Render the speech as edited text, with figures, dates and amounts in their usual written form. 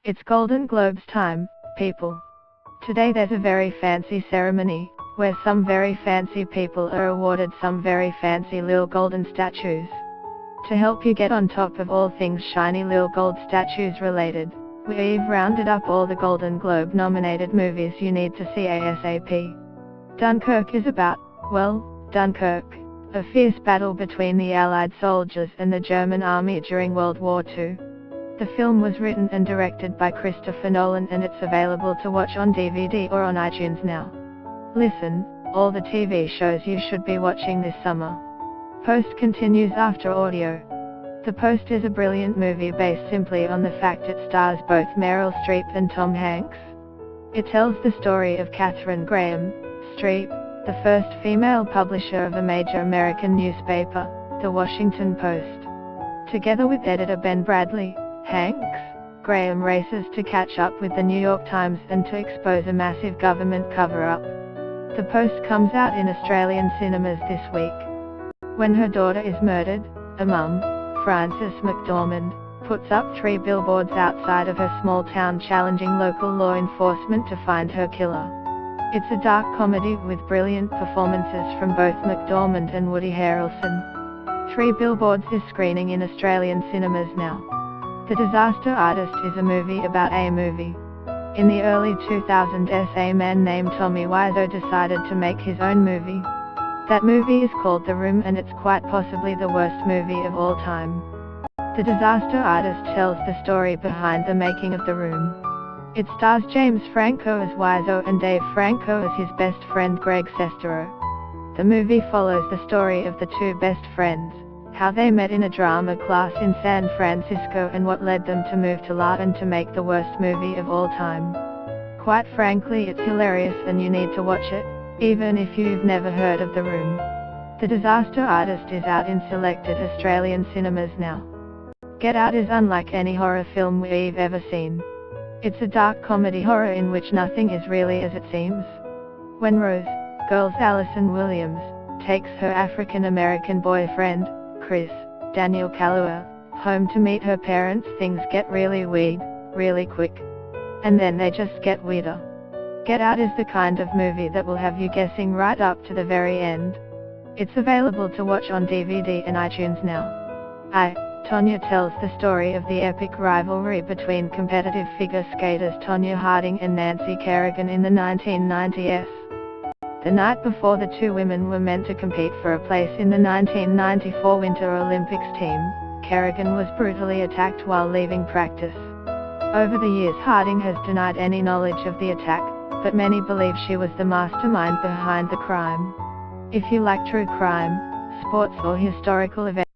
It's Golden Globes time, people. Today there's a very fancy ceremony, where some very fancy people are awarded some very fancy lil golden statues. To help you get on top of all things shiny lil gold statues related, we've rounded up all the Golden Globe nominated movies you need to see ASAP. Dunkirk is about, well, Dunkirk, a fierce battle between the Allied soldiers and the German army during World War II. The film was written and directed by Christopher Nolan and it's available to watch on DVD or on iTunes now. Listen, all the TV shows you should be watching this summer. Post continues after audio. The Post is a brilliant movie based simply on the fact it stars both Meryl Streep and Tom Hanks. It tells the story of Katharine Graham Streep, the first female publisher of a major American newspaper, The Washington Post. Together with editor Ben Bradlee, Hanks, Graham races to catch up with the New York Times and to expose a massive government cover-up. The Post comes out in Australian cinemas this week. When her daughter is murdered, a mum, Frances McDormand, puts up 3 billboards outside of her small town challenging local law enforcement to find her killer. It's a dark comedy with brilliant performances from both McDormand and Woody Harrelson. 3 Billboards is screening in Australian cinemas now. The Disaster Artist is a movie about a movie. In the early 2000s a man named Tommy Wiseau decided to make his own movie. That movie is called The Room and it's quite possibly the worst movie of all time. The Disaster Artist tells the story behind the making of The Room. It stars James Franco as Wiseau and Dave Franco as his best friend Greg Sestero. The movie follows the story of the 2 best friends, how they met in a drama class in San Francisco and what led them to move to Latin to make the worst movie of all time. Quite frankly, it's hilarious and you need to watch it, even if you've never heard of The Room. The Disaster Artist is out in selected Australian cinemas now. Get Out is unlike any horror film we've ever seen. It's a dark comedy horror in which nothing is really as it seems. When Rose, girls Allison Williams, takes her African-American boyfriend, Chris, Daniel Kaluuya, home to meet her parents, things get really weird, really quick. And then they just get weirder. Get Out is the kind of movie that will have you guessing right up to the very end. It's available to watch on DVD and iTunes now. Tonya tells the story of the epic rivalry between competitive figure skaters Tonya Harding and Nancy Kerrigan in the 1990s. The night before the 2 women were meant to compete for a place in the 1994 Winter Olympics team, Kerrigan was brutally attacked while leaving practice. Over the years Harding has denied any knowledge of the attack, but many believe she was the mastermind behind the crime. If you like true crime, sports or historical events,